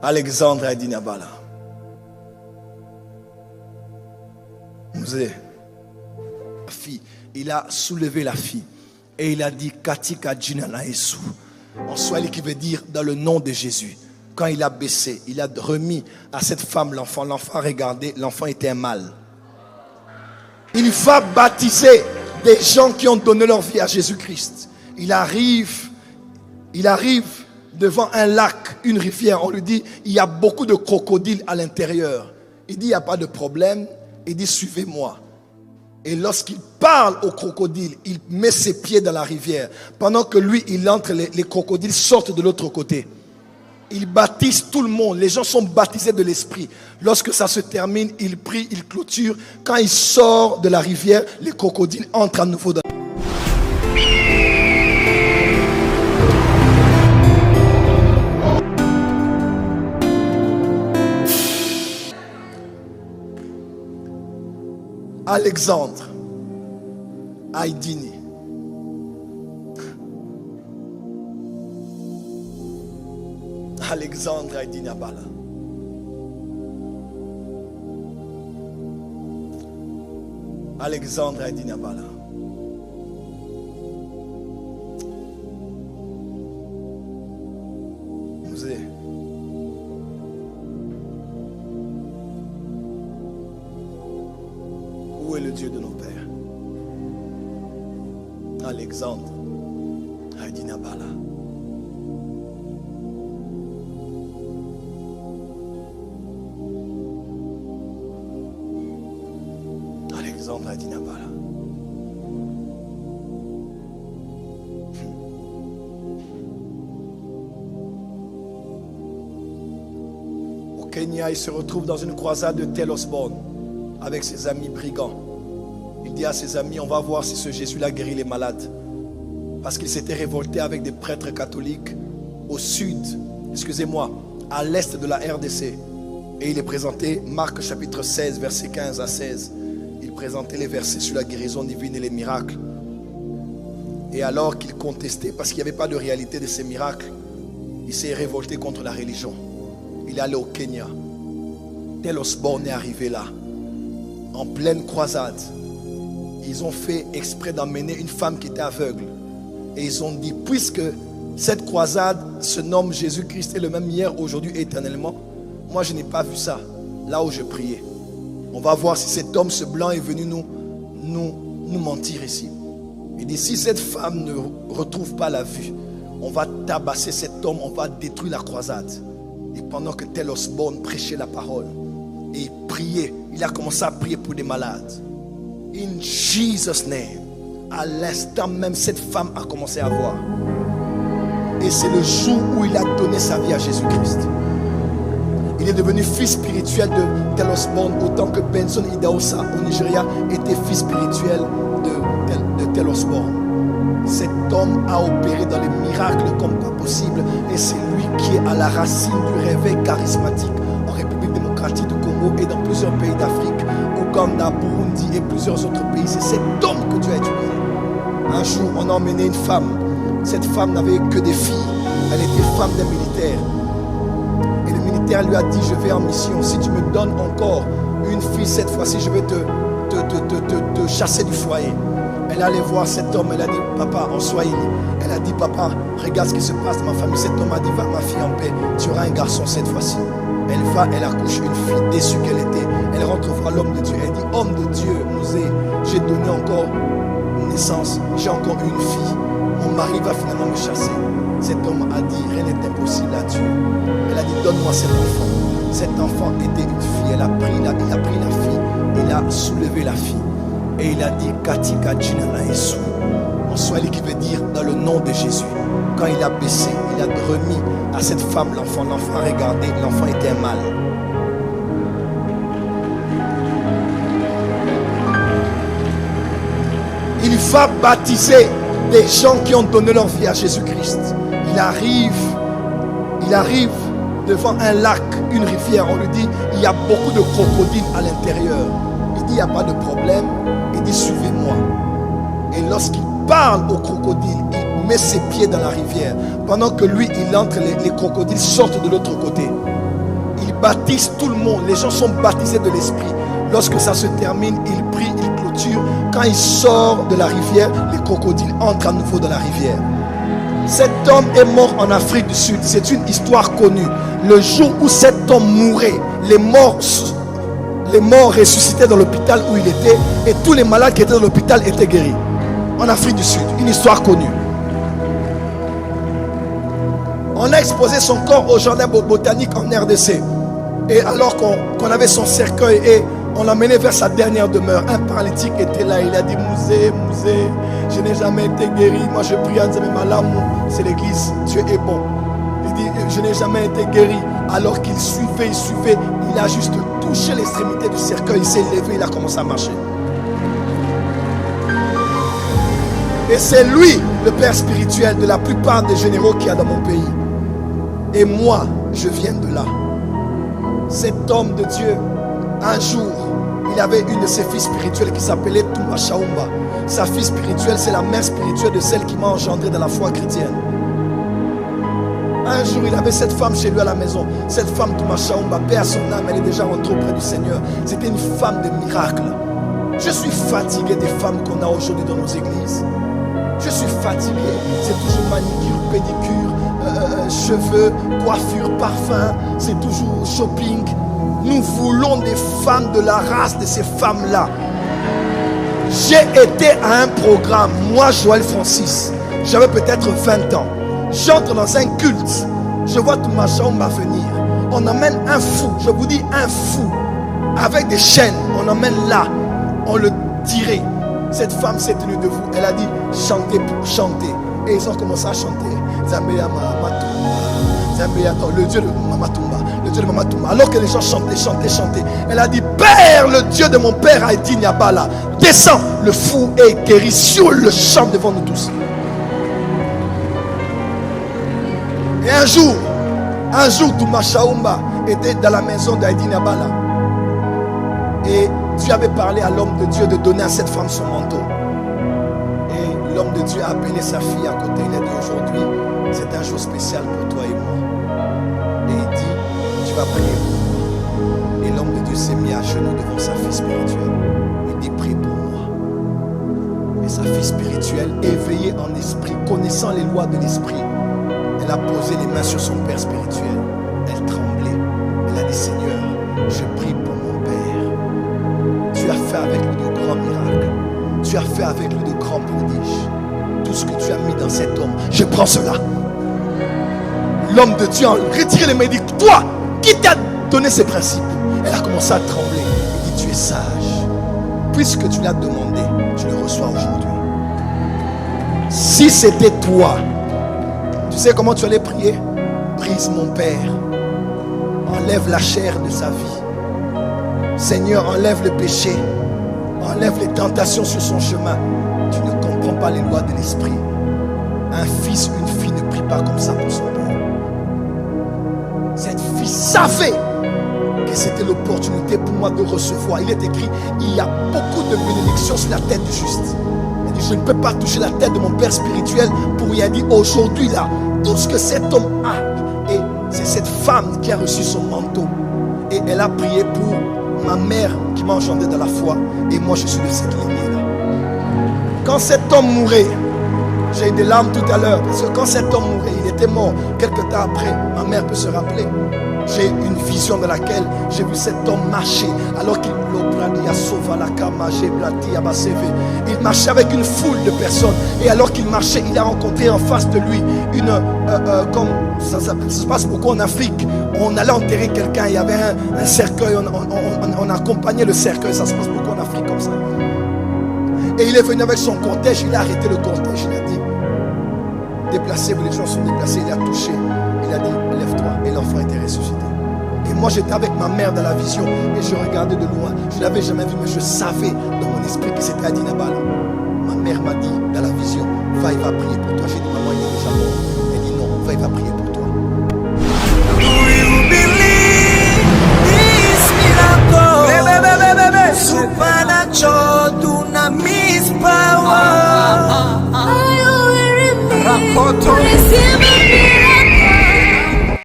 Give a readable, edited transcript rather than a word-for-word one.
Alexandre a dit Nabala. La fille, il a soulevé la fille et il a dit Katika Jinana Yesu. En swahili qui veut dire dans le nom de Jésus. Quand il a baissé, il a remis à cette femme l'enfant. L'enfant a regardé, l'enfant était un mâle. Il va baptiser des gens qui ont donné leur vie à Jésus-Christ. Il arrive devant un lac, une rivière. On lui dit, il y a beaucoup de crocodiles à l'intérieur. Il dit, il n'y a pas de problème. Il dit, suivez-moi. Et lorsqu'il parle aux crocodiles, il met ses pieds dans la rivière. Pendant que lui, il entre, les crocodiles sortent de l'autre côté. Il baptise tout le monde. Les gens sont baptisés de l'esprit. Lorsque ça se termine, il prie, il clôture. Quand il sort de la rivière, les crocodiles entrent à nouveau dans Alexandre Aïdini. Alexandre Aïdini Abala. Alexandre Aïdini Abala. Où est le Dieu de nos pères? Alexandre Aïdini Abala. Alexandre Aïdini Abala. Au Kenya, il se retrouve dans une croisade de Tel Osborne avec ses amis brigands. Il dit à ses amis, on va voir si ce Jésus-là guérit les malades. Parce qu'il s'était révolté avec des prêtres catholiques au sud, à l'est de la RDC. Et il est présenté, Marc chapitre 16, versets 15 à 16. Il présentait les versets sur la guérison divine et les miracles. Et alors qu'il contestait, parce qu'il n'y avait pas de réalité de ces miracles, il s'est révolté contre la religion. Il est allé au Kenya. Tel Osborne est arrivé là, en pleine croisade. Ils ont fait exprès d'emmener une femme qui était aveugle. Et ils ont dit, puisque cette croisade se nomme Jésus-Christ est le même hier, aujourd'hui, éternellement, moi je n'ai pas vu ça, là où je priais. On va voir si cet homme, ce blanc, est venu nous mentir ici. Il dit, si cette femme ne retrouve pas la vue, on va tabasser cet homme, on va détruire la croisade. Et pendant que Tel Osborne prêchait la parole, et il priait, il a commencé à prier pour des malades. In Jesus' name, à l'instant même, cette femme a commencé à voir. Et c'est le jour où il a donné sa vie à Jésus-Christ. Il est devenu fils spirituel de Tel Osborne, autant que Benson Idahosa au Nigeria était fils spirituel de Tel Osborne. Cet homme a opéré dans les miracles comme pas possible. Et c'est lui qui est à la racine du réveil charismatique en République démocratique du Congo et dans plusieurs pays d'Afrique, Ouganda, Burundi et plusieurs autres pays. C'est cet homme que Dieu a utilisé. Un jour, on a emmené une femme. Cette femme n'avait que des filles. Elle était femme d'un militaire. Et le militaire lui a dit, je vais en mission. Si tu me donnes encore une fille, cette fois-ci, je vais te chasser du foyer. Elle allait voir cet homme, elle a dit, papa, en swahili. Elle a dit, papa, regarde ce qui se passe dans ma famille. Cet homme a dit, va ma fille en paix, tu auras un garçon cette fois-ci. Elle va, elle accouche une fille déçue qu'elle était. Elle rentre voir l'homme de Dieu. Elle dit, homme de Dieu, j'ai donné encore naissance, j'ai encore une fille. Mon mari va finalement me chasser. Cet homme a dit, rien n'est impossible à Dieu. Elle a dit, donne-moi cet enfant. Cet enfant était une fille. Il a pris la fille, il a soulevé la fille. Et il a dit, Katika Jinana Yesu. En swahili qui veut dire dans le nom de Jésus. Quand il a baissé, il a remis à cette femme l'enfant. L'enfant a regardé, l'enfant était un mâle. Il va baptiser des gens qui ont donné leur vie à Jésus-Christ. Il arrive devant un lac, une rivière. On lui dit, il y a beaucoup de crocodiles à l'intérieur. Il dit, il n'y a pas de problème. Il dit, suivez-moi. Et lorsqu'il parle aux crocodiles, il met ses pieds dans la rivière. Pendant que lui, il entre, les crocodiles sortent de l'autre côté. baptise tout le monde. Les gens sont baptisés de l'esprit. Lorsque ça se termine, il prie, il clôture. Quand il sort de la rivière, les crocodiles entrent à nouveau dans la rivière. Cet homme est mort en Afrique du Sud. C'est une histoire connue. Le jour où cet homme mourait, les morts ressuscitaient dans l'hôpital où il était, et tous les malades qui étaient dans l'hôpital étaient guéris. En Afrique du Sud, une histoire connue. On a exposé son corps au jardin botanique en RDC. Et alors qu'on avait son cercueil et on l'a mené vers sa dernière demeure, un paralytique était là. Il a dit: Mouzé, je n'ai jamais été guéri. Moi je prie à Nzambe Malamu, c'est l'église, Dieu est bon. Il dit: je n'ai jamais été guéri. Alors qu'il suivait, il a juste touché l'extrémité du cercueil, il s'est levé, il a commencé à marcher. Et c'est lui le père spirituel de la plupart des généraux qu'il y a dans mon pays. Et moi, je viens de là. Cet homme de Dieu, un jour, il avait une de ses filles spirituelles qui s'appelait Touma Shaumba. Sa fille spirituelle, c'est la mère spirituelle de celle qui m'a engendré dans la foi chrétienne. Un jour, il avait cette femme chez lui à la maison. Cette femme, Touma Shaumba, paix à son âme, elle est déjà rentrée auprès du Seigneur. C'était une femme de miracle. Je suis fatigué des femmes qu'on a aujourd'hui dans nos églises. Je suis fatigué. C'est toujours manicure, pédicure, cheveux, coiffure, parfum. C'est toujours shopping. Nous voulons des femmes de la race de ces femmes-là. J'ai été à un programme, moi Joël Francis, j'avais peut-être 20 ans. J'entre dans un culte, je vois tout ma chambre venir. On emmène un fou, je vous dis un fou, avec des chaînes, on emmène là, on le tirait. Cette femme s'est tenue debout, elle a dit chantez pour chanter. Et ils ont commencé à chanter. Zambéa Mamatumba, Zambéa, le Dieu de Mamatumba, le Dieu de Mamatumba. Alors que les gens chantaient. Elle a dit: Père, le Dieu de mon père Haïti Niabala, descends. Le fou est guéri sur le champ devant nous tous. Et un jour, Touma Shaumba était dans la maison d'Haïti Niabala. Et Dieu avait parlé à l'homme de Dieu de donner à cette femme son manteau. Et l'homme de Dieu a appelé sa fille à côté. Il a dit: aujourd'hui, c'est un jour spécial pour toi et moi. Et il dit: tu vas prier pour moi. Et l'homme de Dieu s'est mis à genoux devant sa fille spirituelle. Il dit: prie pour moi. Et sa fille spirituelle, éveillée en esprit, connaissant les lois de l'esprit, elle a posé les mains sur son père spirituel. Elle tremblait. Elle a dit: Seigneur, je prie pour mon père. Tu as fait avec lui de grands miracles. Tu as fait avec lui de grands prodiges. Tout ce que tu as mis dans cet homme, je prends cela. L'homme de Dieu a retiré les mains et dit: toi, qui t'a donné ces principes? Elle a commencé à trembler. Il dit: tu es sage. Puisque tu l'as demandé, tu le reçois aujourd'hui. Si c'était toi, tu sais comment tu allais prier? Brise mon père. Enlève la chair de sa vie. Seigneur, enlève le péché. Enlève les tentations sur son chemin. Tu ne comprends pas les lois de l'esprit. Un fils, une fille ne prie pas comme ça pour son père. Cette fille savait que c'était l'opportunité pour moi de recevoir. Il est écrit: il y a beaucoup de bénédictions sur la tête du juste. Elle dit: je ne peux pas toucher la tête de mon père spirituel pour lui dire aujourd'hui là, tout ce que cet homme a. Et c'est cette femme qui a reçu son manteau. Et elle a prié pour ma mère qui m'a engendré dans la foi. Et moi je suis de cette lignée là. Quand cet homme mourait, j'ai eu des larmes tout à l'heure, parce que quand cet homme mourait, il était mort. Quelque temps après, ma mère peut se rappeler. J'ai une vision dans laquelle j'ai vu cet homme marcher alors qu'il marchait avec une foule de personnes. Et alors qu'il marchait, il a rencontré en face de lui une comme ça se passe beaucoup en Afrique. On allait enterrer quelqu'un, il y avait un cercueil, on accompagnait le cercueil. Ça se passe beaucoup en Afrique comme ça. Et il est venu avec son cortège, il a arrêté le cortège, il a dit: déplacez-vous, les gens sont déplacés. Il a touché, il a dit: lève-toi. Et l'enfant était ressuscité. Et moi j'étais avec ma mère dans la vision et je regardais de loin. Je ne l'avais jamais vu, mais je savais dans mon esprit que c'était Haïti Niabala. Ma mère m'a dit dans la vision: va, il va prier pour toi. J'ai dit: maman, il est déjà mort. Elle dit: non, va, il va prier pour toi.